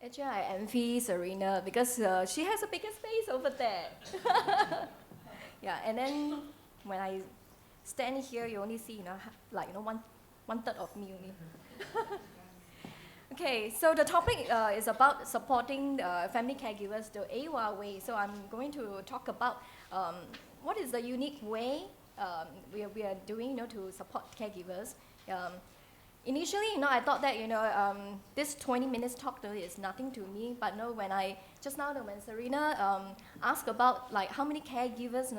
Actually, I envy Serena because she has a bigger space over there. Yeah, and then when I stand here, you only see, one third of me only. Okay, so the topic is about supporting family caregivers the AWWA way. So I'm going to talk about what is the unique way we are doing, to support caregivers. Initially, I thought that, this 20 minutes talk though is nothing to me, but no, when Serena asked about like how many caregivers,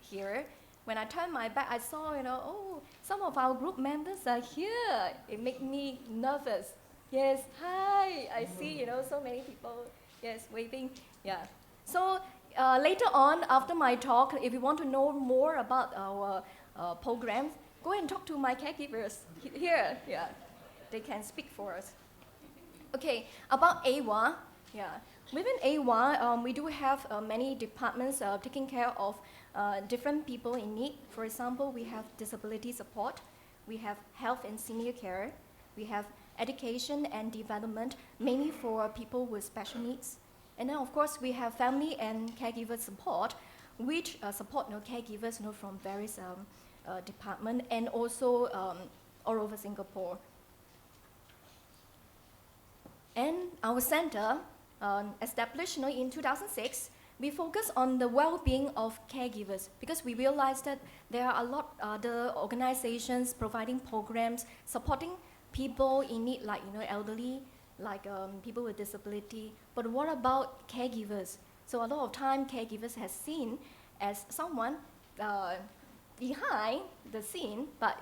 here, when I turned my back, I saw, oh, some of our group members are here. It made me nervous. Yes, hi, I see, so many people, yes, waving, yeah. So later on, after my talk, if you want to know more about our programs, go and talk to my caregivers here. Yeah, they can speak for us. Okay, about AWWA. Yeah, within AWWA, we do have many departments taking care of different people in need. For example, we have disability support, we have health and senior care, we have education and development, mainly for people with special needs. And then, of course, we have family and caregiver support, which support caregivers from various department, and also all over Singapore. And our center, established in 2006, we focus on the well-being of caregivers because we realized that there are a lot of other organizations providing programs supporting people in need, like elderly, like people with disability. But what about caregivers? So a lot of time, caregivers has seen as someone behind the scene, but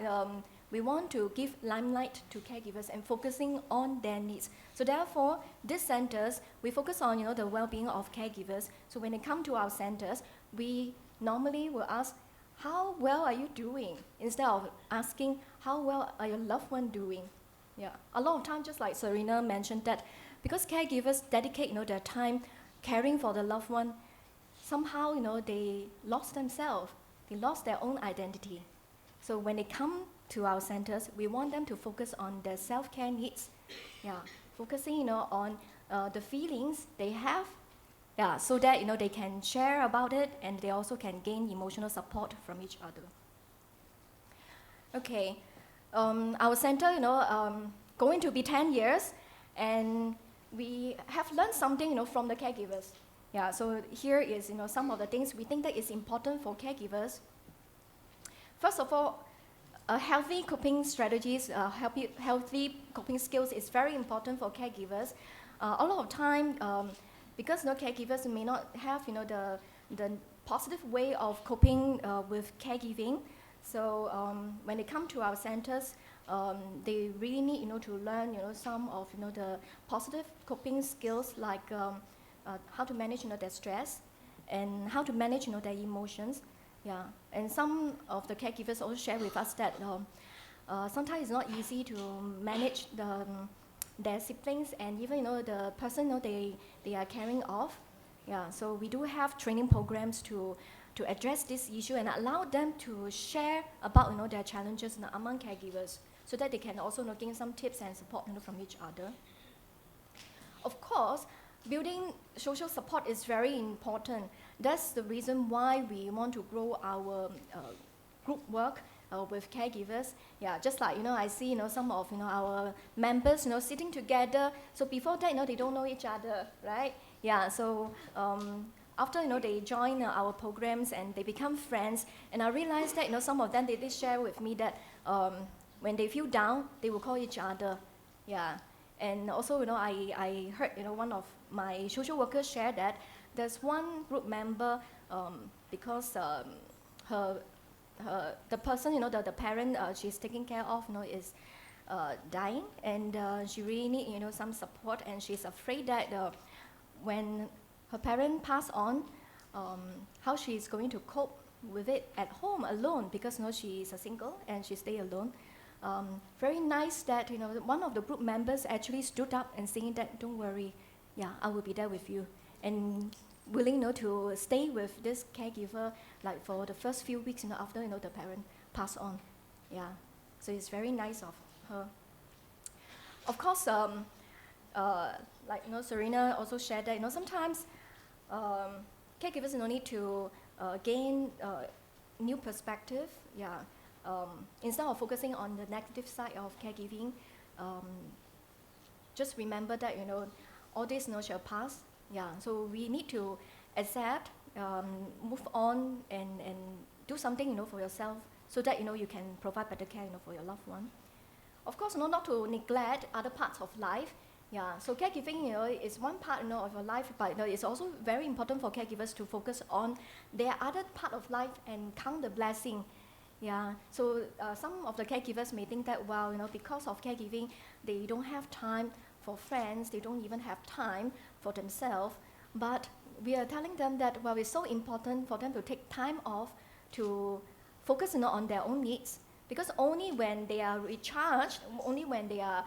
we want to give limelight to caregivers and focusing on their needs. So therefore, these centers, we focus on the well-being of caregivers. So when they come to our centers, we normally will ask, how well are you doing? Instead of asking, how well are your loved one doing? Yeah, a lot of times, just like Serena mentioned, that because caregivers dedicate their time caring for the loved one, somehow they lost themselves. They lost their own identity. So when they come to our centers, we want them to focus on their self-care needs. Yeah, focusing on the feelings they have. Yeah, so that they can share about it, and they also can gain emotional support from each other. Okay, our center going to be 10 years, and we have learned something from the caregivers. Yeah, so here is some of the things we think that is important for caregivers. First of all, healthy coping strategies, healthy coping skills is very important for caregivers. A lot of time, because caregivers may not have the positive way of coping with caregiving. So when they come to our centers, they really need to learn some of the positive coping skills, like how to manage their stress and how to manage their emotions. Yeah, and some of the caregivers also share with us that sometimes it's not easy to manage their siblings and even the person they are caring of. Yeah, so we do have training programs to address this issue and allow them to share about their challenges among caregivers, so that they can also gain some tips and support from each other. Of course, building social support is very important. That's the reason why we want to grow our group work with caregivers. Yeah, just like I see some of our members sitting together. So before that they don't know each other, right? Yeah, so after they join our programs and they become friends, and I realized that some of them they did share with me that when they feel down, they will call each other. Yeah, and also I heard one of my social workers share that there's one group member, because the person the parent she's taking care of is dying, and she really need some support, and she's afraid that when her parent pass on, how she's going to cope with it at home alone, because she's a single and she stay alone. Very nice that one of the group members actually stood up and saying that, don't worry, yeah, I will be there with you, and willing to stay with this caregiver like for the first few weeks after the parent passed on. Yeah, so it's very nice of her. Of course, like Serena also shared that sometimes caregivers need to gain new perspective. Yeah, instead of focusing on the negative side of caregiving, just remember that all this shall pass. Yeah, so we need to accept, move on, and do something for yourself, so that you can provide better care for your loved one. Of course, not to neglect other parts of life. Yeah, so caregiving is one part of your life, but it's also very important for caregivers to focus on their other part of life and count the blessing. Yeah, so some of the caregivers may think that, well, because of caregiving, they don't have time for friends, they don't even have time for themselves. But we are telling them that, well, it's so important for them to take time off to focus on their own needs, because only when they are recharged, only when they are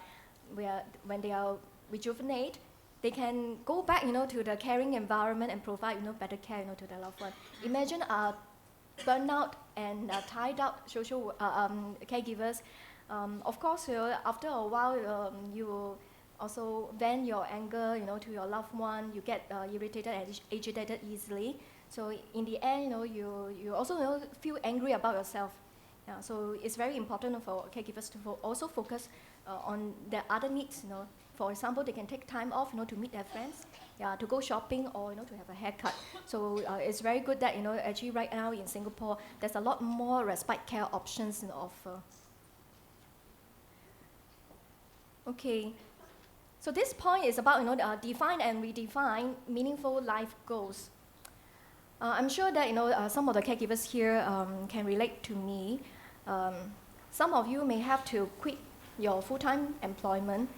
rejuvenate, they can go back to the caring environment and provide better care to their loved one. Imagine burnout and tied out social caregivers. Of course, after a while, you will also vent your anger to your loved one. You get irritated and agitated easily. So in the end, you also feel angry about yourself. Yeah, so it's very important for caregivers to also focus on their other needs. For example, they can take time off to meet their friends, yeah, to go shopping, or to have a haircut. So it's very good that actually right now in Singapore there's a lot more respite care options to offer. Okay, so this point is about define and redefine meaningful life goals. I'm sure that some of the caregivers here can relate to me. Some of you may have to quit your full-time employment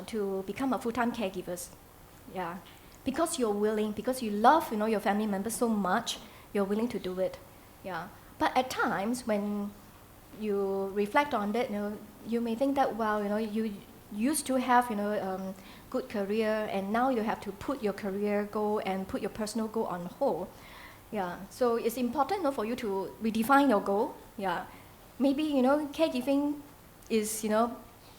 to become a full-time caregivers. Yeah, because you're willing, because you love your family members so much, you're willing to do it. Yeah, but at times when you reflect on that, you may think that, well, you used to have good career, and now you have to put your career goal and put your personal goal on hold. Yeah, so it's important for you to redefine your goal. Yeah, maybe caregiving is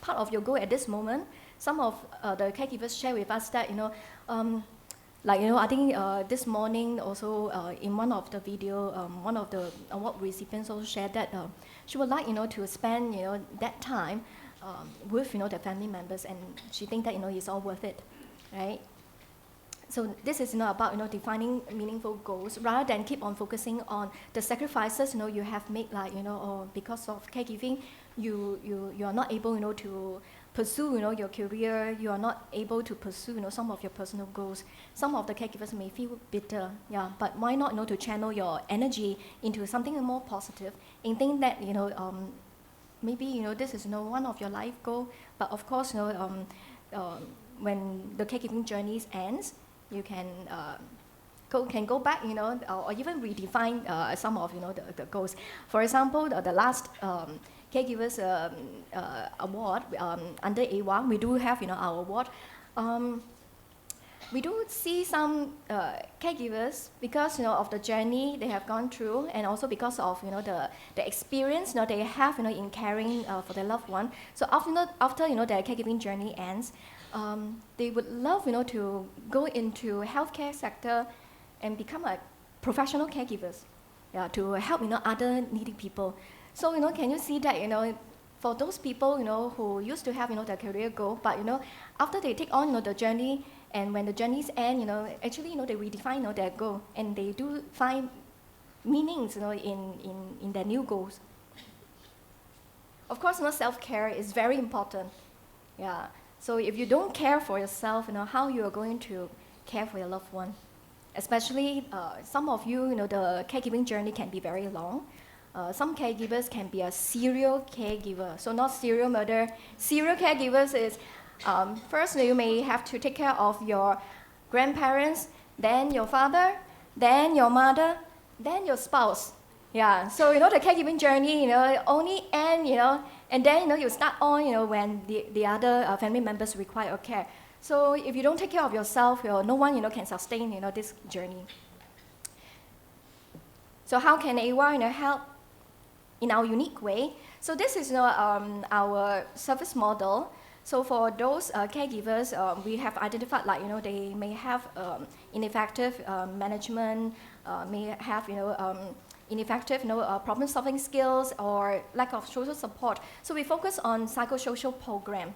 part of your goal at this moment. Some of the caregivers share with us that I think this morning also in one of the video, one of the award recipients also shared that she would like to spend that time with the family members, and she thinks that it's all worth it, right? So this is about defining meaningful goals, rather than keep on focusing on the sacrifices you have made, like or because of caregiving, you are not able to pursue your career, you are not able to pursue some of your personal goals. Some of the caregivers may feel bitter, yeah, but why not to channel your energy into something more positive, and think that maybe this is one of your life goal. But of course when the caregiving journey ends, you can go back or even redefine some of the goals. For example, the last caregivers award under AWWA, we do have our award. We do see some caregivers, because of the journey they have gone through, and also because of the experience they have in caring for their loved one. So after their caregiving journey ends, they would love to go into healthcare sector and become a professional caregivers, yeah, to help other needy people. So can you see that for those people who used to have their career goal, but after they take on the journey, and when the journeys end, actually they redefine their goal, and they do find meanings in their new goals. Of course, self-care is very important. Yeah. So if you don't care for yourself, how you are going to care for your loved one? Especially some of you, the caregiving journey can be very long. Some caregivers can be a serial caregiver. So not serial murder. Serial caregivers is, first you may have to take care of your grandparents, then your father, then your mother, then your spouse. Yeah, so the caregiving journey, only end, and then you start on, when the other family members require care. So if you don't take care of yourself, no one, can sustain, this journey. So how can AWWA, help in our unique way? So this is, our service model. So for those caregivers, we have identified like, they may have ineffective management, may have, ineffective problem-solving skills or lack of social support. So we focus on psychosocial program.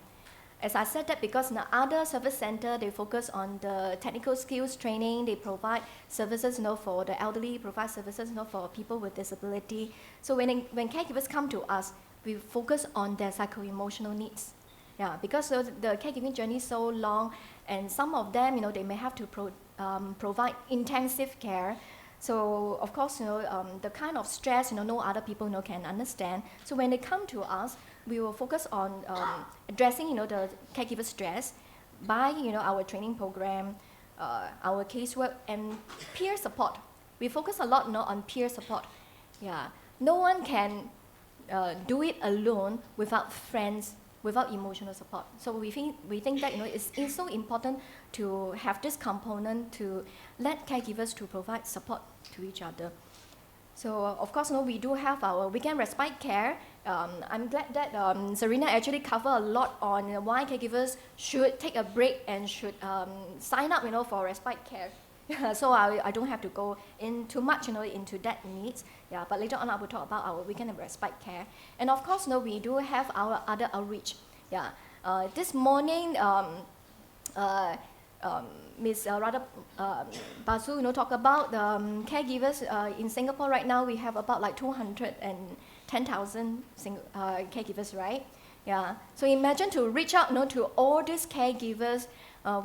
As I said that because in the other service center, they focus on the technical skills training, they provide services for the elderly, provide services for people with disability. So when caregivers come to us, we focus on their psycho-emotional needs. Yeah, because the caregiving journey is so long, and some of them, they may have to provide intensive care. So of course, the kind of stress, no other people can understand. So when they come to us, we will focus on addressing, the caregiver stress by, our training program, our casework, and peer support. We focus a lot, on peer support. Yeah, no one can do it alone without friends, without emotional support. So we think that it's so important to have this component to let caregivers to provide support to each other. So of course, we do have our weekend respite care. I'm glad that Serena actually covered a lot on why caregivers should take a break and should sign up, for respite care. So I don't have to go in too much, into that needs. Yeah, but later on I will talk about our weekend and respite care. And of course, we do have our other outreach. Yeah, this morning, Ms. Radha Basu, talk about caregivers in Singapore. Right now, we have about like 210,000 caregivers, right? Yeah. So imagine to reach out, to all these caregivers.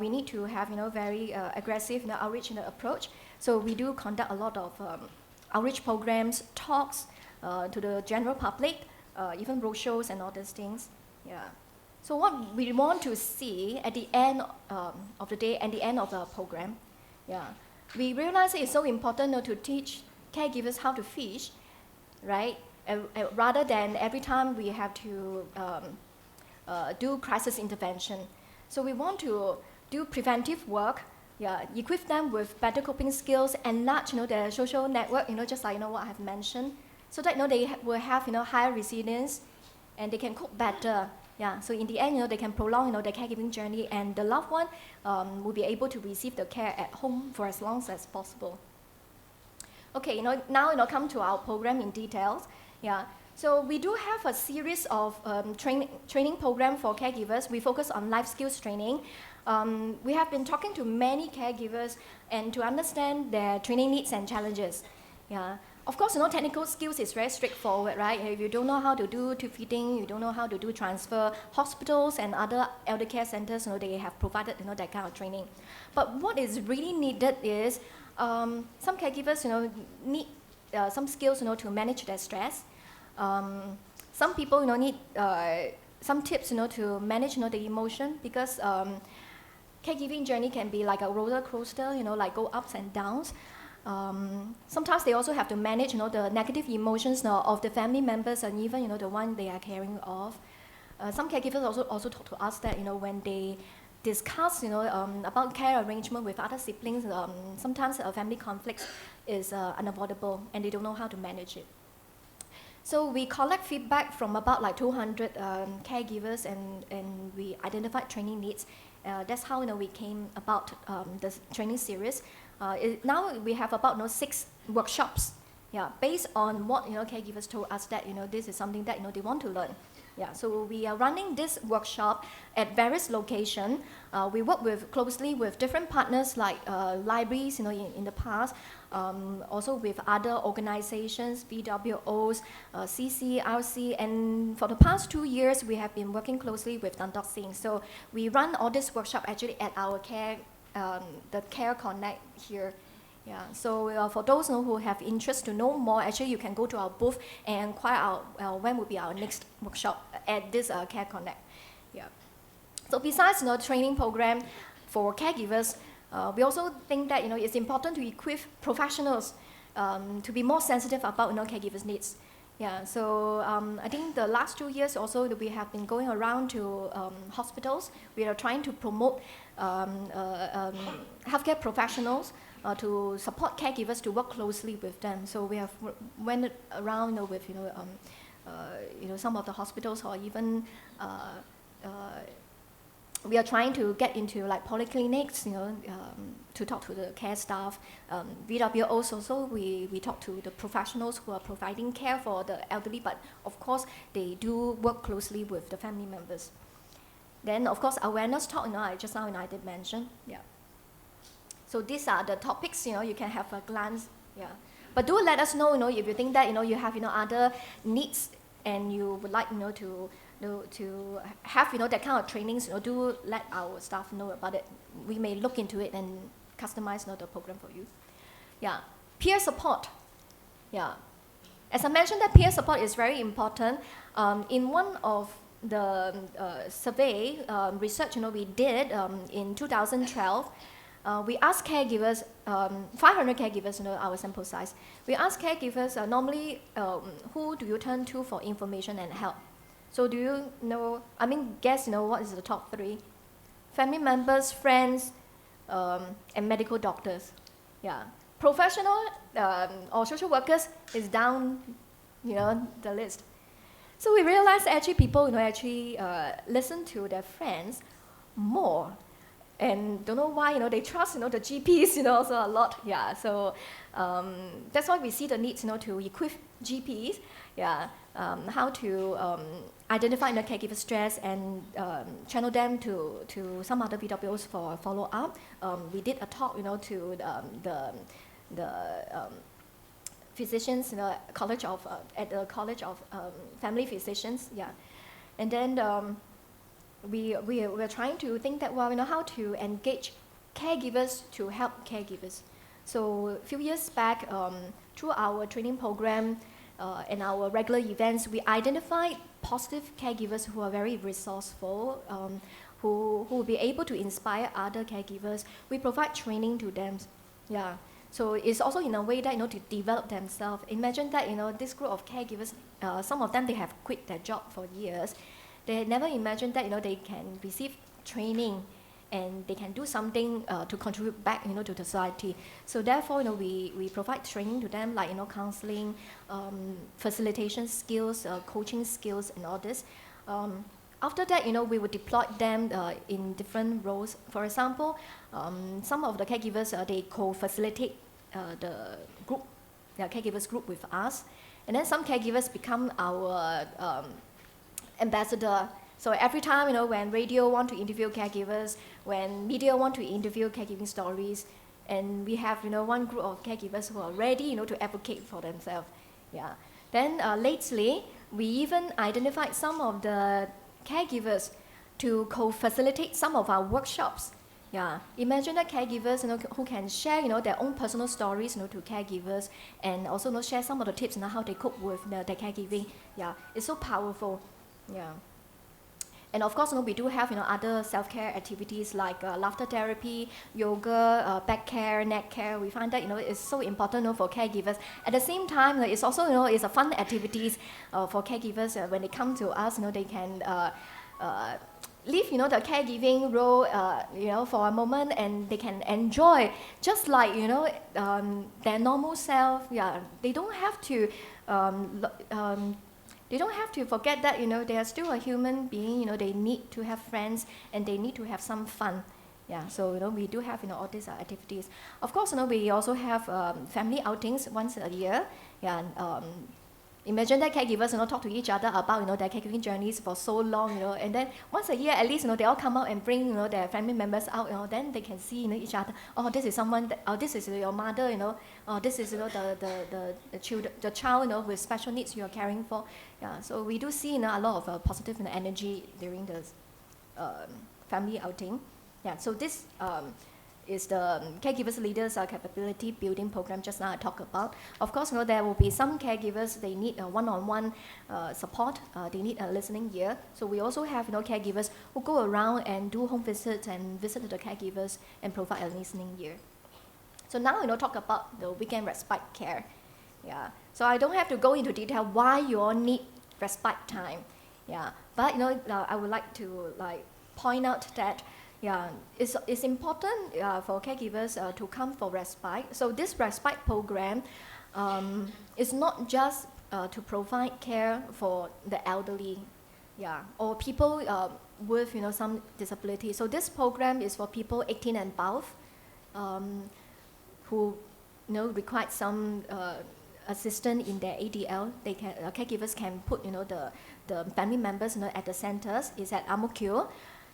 We need to have, very aggressive outreach approach. So we do conduct a lot of outreach programs, talks to the general public, even brochures and all these things. Yeah. So what we want to see at the end of the day and the end of the program, yeah, we realize it's so important to teach caregivers how to fish, right? Rather than every time we have to do crisis intervention. So we want to do preventive work, yeah, equip them with better coping skills, enlarge their social network, just like what I have mentioned, so that they will have higher resilience and they can cope better. Yeah, so in the end, they can prolong, their caregiving journey, and the loved one will be able to receive the care at home for as long as possible. Okay, now come to our program in details. Yeah, so we do have a series of training program for caregivers. We focus on life skills training. We have been talking to many caregivers and to understand their training needs and challenges. Yeah. Of course, technical skills is very straightforward, right? If you don't know how to do tube feeding, you don't know how to do transfer, hospitals and other elder care centers, they have provided, that kind of training. But what is really needed is some caregivers, need some skills, to manage their stress. Some people, need some tips, to manage, the emotion, because caregiving journey can be like a roller coaster, like go ups and downs. Sometimes they also have to manage, the negative emotions of the family members and even, the one they are caring of. Some caregivers also talk to us that, when they discuss, about care arrangement with other siblings, sometimes family conflicts is unavoidable and they don't know how to manage it. So we collect feedback from about like 200 caregivers and we identified training needs. That's how we came about the training series. Now we have about 6 workshops, yeah, based on what caregivers told us that this is something that they want to learn. Yeah, so we are running this workshop at various locations. We work closely with different partners like libraries, in the past, also with other organizations, BWOs, CCRC, and for the past 2 years, we have been working closely with Tan Tock Seng. So we run all this workshop actually at our the Care Connect here. Yeah, so for those who have interest to know more, actually you can go to our booth and inquire out when will be our next workshop at this Care Connect. Yeah. So besides training program for caregivers, we also think that it's important to equip professionals to be more sensitive about caregivers' needs. Yeah, so I think the last 2 years also we have been going around to hospitals. We are trying to promote healthcare professionals to support caregivers to work closely with them. So we have went around with some of the hospitals or even we are trying to get into like polyclinics, to talk to the care staff. VWA also, we talk to the professionals who are providing care for the elderly, but of course they do work closely with the family members. Then of course awareness talk, just now I did mention, yeah. So these are the topics, you can have a glance, yeah. But do let us know, if you think that, you have, other needs and you would like, to have, that kind of trainings, do let our staff know about it. We may look into it and customize, the program for you. Yeah, peer support. Yeah, as I mentioned, that peer support is very important. In one of the survey research, we did in 2012. We asked caregivers, 500 caregivers, our sample size. We asked caregivers normally, who do you turn to for information and help? So do you guess, what is the top 3? Family members, friends, and medical doctors. Yeah. Professional or social workers is down, the list. So we realized actually people, listen to their friends more. And don't know why, they trust, the GPs, also a lot. Yeah, so that's why we see the need, to equip GPs, yeah, how to identify the caregiver stress and channel them to some other VWOs for follow-up. We did a talk, to the physicians, college of at the College of Family Physicians, yeah, and then we're trying to think that, how to engage caregivers to help caregivers. So a few years back, through our training program and our regular events, we identified positive caregivers who are very resourceful, who will be able to inspire other caregivers. We provide training to them, yeah. So it's also in a way that, to develop themselves. Imagine that, this group of caregivers, some of them, they have quit their job for years. They had never imagined that, they can receive training and they can do something to contribute back, to the society. So therefore, we provide training to them, like, counseling, facilitation skills, coaching skills, and all this. After that, we would deploy them in different roles. For example, some of the caregivers, they co-facilitate the group, the caregivers group with us. And then some caregivers become our ambassador. So every time, when radio want to interview caregivers, when media want to interview caregiving stories, and we have, one group of caregivers who are ready, to advocate for themselves. Yeah. Then lately, we even identified some of the caregivers to co-facilitate some of our workshops. Yeah, imagine that caregivers, who can share, their own personal stories, to caregivers, and also, share some of the tips, how they cope with their caregiving. Yeah, it's so powerful. Yeah. And of course, we do have, other self-care activities like laughter therapy, yoga, back care, neck care. We find that, it's so important, for caregivers. At the same time, it's also, it's a fun activities for caregivers. When they come to us, they can leave, the caregiving role, for a moment, and they can enjoy just like, their normal self. Yeah, they don't have to. They don't have to forget that, they are still a human being, they need to have friends and they need to have some fun. Yeah, so, we do have, all these activities. Of course, we also have family outings once a year. Yeah, and, imagine that caregivers, talk to each other about, their caregiving journeys for so long, and then once a year, at least, they all come out and bring, their family members out, then they can see, each other. Oh, this is someone, this is your mother, this is, the child, with special needs you are caring for. Yeah, so we do see, a lot of positive energy during the family outing. Yeah, so this is the Caregivers Leaders Capability Building Program just now I talked about. Of course, there will be some caregivers, they need one-on-one support, they need a listening ear. So we also have, caregivers who go around and do home visits and visit the caregivers and provide a listening ear. So now, talk about the weekend respite care. Yeah, so I don't have to go into detail why you all need respite time. Yeah, but, I would like to point out that yeah, it's important for caregivers to come for respite. So this respite program is not just to provide care for the elderly. yeah, or people with some disability. So this program is for people 18 and above who require some assistance in their ADL. They can caregivers can put the family members at the centers. Is at Ang Mo Kio,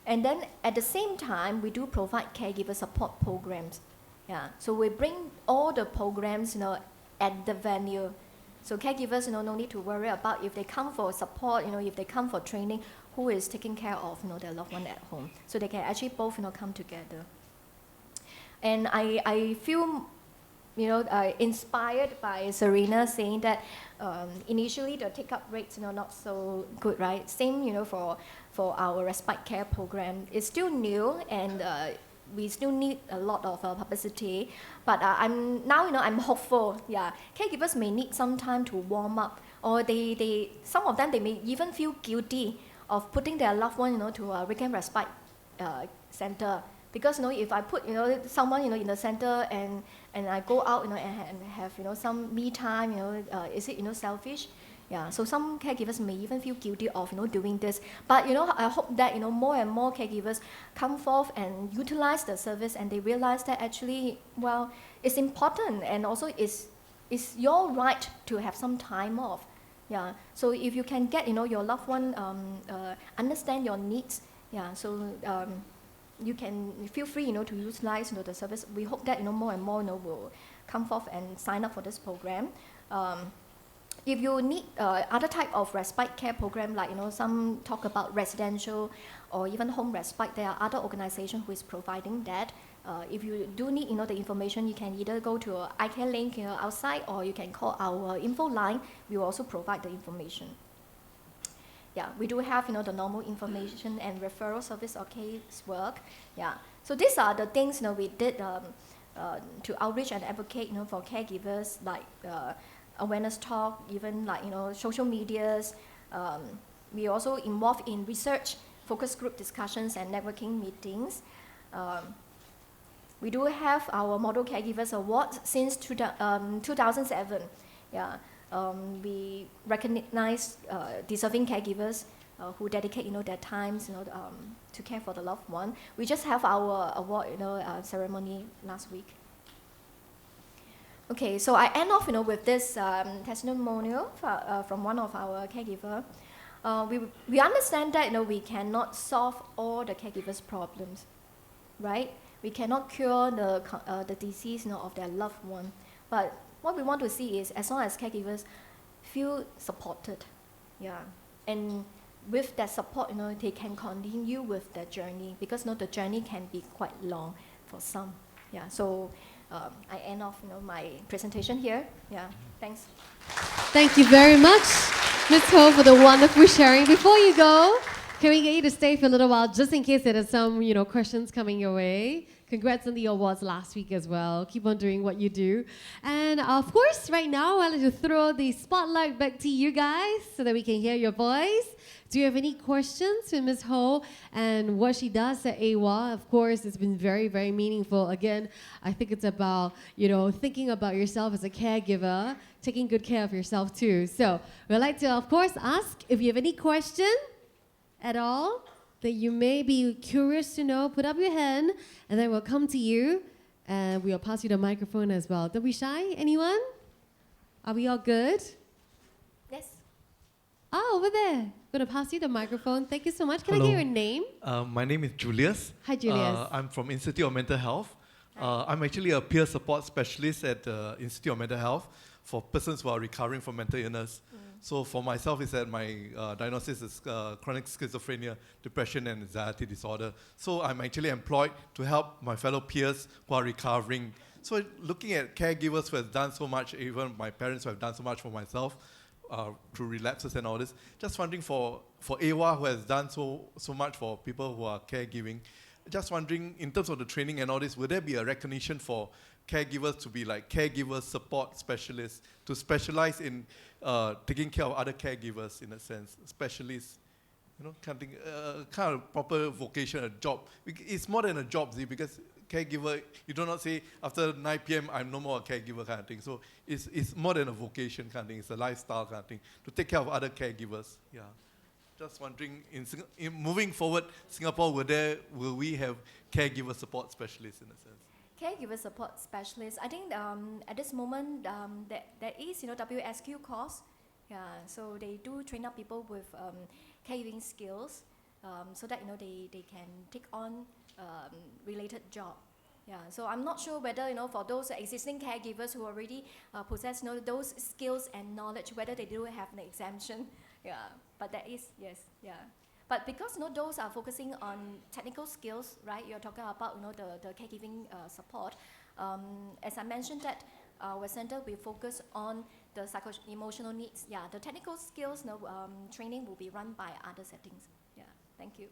and then at the same time we do provide caregiver support programs. Yeah, so we bring all the programs at the venue. So caregivers no need to worry about if they come for support, if they come for training, who is taking care of their loved one at home. So they can actually both come together. And I feel inspired by Serena saying that initially the take-up rates not so good, right? Same for our Respite Care program. It's still new, and we still need a lot of publicity, but I'm hopeful. Yeah, caregivers may need some time to warm up, or some of them they may even feel guilty of putting their loved one to a weekend respite center, because if I put someone in the center and I go out and have some me time, is it selfish? Yeah, so some caregivers may even feel guilty of doing this, but I hope that more and more caregivers come forth and utilize the service, and they realize that actually, well, it's important, and also it's your right to have some time off. Yeah, so if you can get your loved one understand your needs, yeah, so you can feel free to utilize the service. We hope that more and more will come forth and sign up for this program. If you need other type of respite care program, like some talk about residential or even home respite, there are other organizations who is providing that. If you do need the information, you can either go to a iCare link outside, or you can call our info line. We will also provide the information. Yeah, we do have the normal information and referral service or case work. Yeah, so these are the things we did to outreach and advocate for caregivers, like awareness talk, even like social medias. We also involved in research, focus group discussions, and networking meetings. We do have our Model Caregivers Award since 2007. Yeah, we recognize deserving caregivers who dedicate their times to care for the loved one. We just have our award ceremony last week. Okay, so I end off with this testimonial from one of our caregiver. We understand that we cannot solve all the caregivers' problems, right? We cannot cure the disease of their loved one. But what we want to see is, as long as caregivers feel supported, yeah, and with that support, they can continue with their journey, because the journey can be quite long for some. Yeah, so I end off my presentation here. Yeah, thanks. Thank you very much, Ms. Ho, for the wonderful sharing. Before you go, can we get you to stay for a little while, just in case there are some questions coming your way? Congrats on the awards last week as well. Keep on doing what you do. And of course, right now, I'd like to throw the spotlight back to you guys so that we can hear your voice. Do you have any questions for Ms. Ho and what she does at AWWA? Of course, it's been very, very meaningful. Again, I think it's about, thinking about yourself as a caregiver, taking good care of yourself too. So we'd like to, of course, ask if you have any question at all that you may be curious to know, put up your hand, and then we'll come to you, and we'll pass you the microphone as well. Don't be shy. Anyone? Are we all good? Yes. Oh, over there. I'm going to pass you the microphone. Thank you so much. Can Hello. I get your name? My name is Julius. Hi, Julius. I'm from Institute of Mental Health. I'm actually a peer support specialist at the Institute of Mental Health for persons who are recovering from mental illness. So for myself, is that my diagnosis is chronic schizophrenia, depression, and anxiety disorder. So I'm actually employed to help my fellow peers who are recovering. So looking at caregivers who have done so much, even my parents who have done so much for myself, through relapses and all this, just wondering for AWWA, who has done so much for people who are caregiving, just wondering, in terms of the training and all this, would there be a recognition for caregivers to be like caregiver support specialists, to specialize in taking care of other caregivers, in a sense, specialists, kind of proper vocation, a job. It's more than a job, see, because caregiver, you do not say after 9 p.m. I'm no more a caregiver kind of thing. So it's more than a vocation kind of thing. It's a lifestyle kind of thing, to take care of other caregivers. Yeah. Just wondering, in moving forward, Singapore, will we have caregiver support specialists in a sense? Caregiver support specialists. I think at this moment there is WSQ course. Yeah, so they do train up people with caregiving skills, so that they can take on related job. Yeah, so I'm not sure whether for those existing caregivers who already possess those skills and knowledge, whether they do have an exemption. Yeah, but there is, yes, yeah. But because those are focusing on technical skills, right? You're talking about the caregiving support. As I mentioned that our center will focus on the psycho-emotional needs. Yeah, the technical skills training will be run by other settings. Yeah, thank you.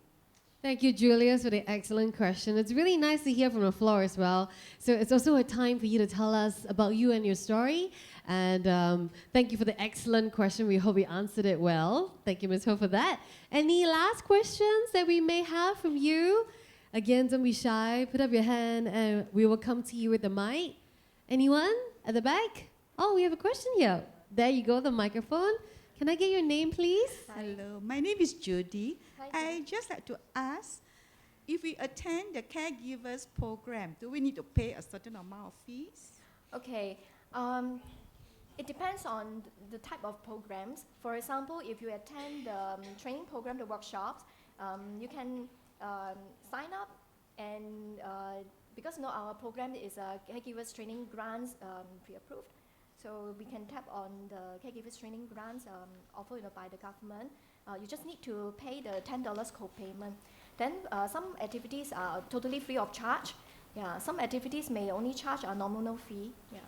Thank you, Julius, for the excellent question. It's really nice to hear from the floor as well. So it's also a time for you to tell us about you and your story. And thank you for the excellent question. We hope we answered it well. Thank you, Ms. Ho, for that. Any last questions that we may have from you? Again, don't be shy. Put up your hand and we will come to you with the mic. Anyone at the back? Oh, we have a question here. There you go, the microphone. Can I get your name, please? Hello, my name is Judy. Hi, I just like to ask, if we attend the caregivers program, do we need to pay a certain amount of fees? Okay, it depends on the type of programs. For example, if you attend the training program, the workshops, you can sign up and because our program is a caregivers training grants pre-approved. So we can tap on the caregivers training grants offered by the government. You just need to pay the $10 co-payment. Then some activities are totally free of charge. Yeah, some activities may only charge a nominal fee. Yeah.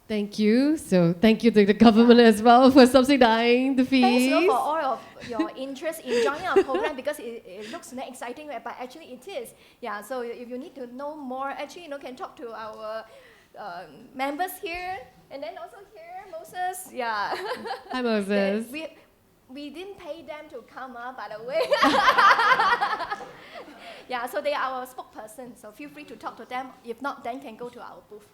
Thank you. So thank you to the government as well for subsidizing the fees. Thanks for all of your interest in joining our program because it looks exciting, but actually it is. Yeah, so if you need to know more, actually can talk to our members here, and then also here, Moses. Yeah. Hi, Moses. We didn't pay them to come up, by the way. Yeah, so they are our spokesperson. So feel free to talk to them. If not, then can go to our booth.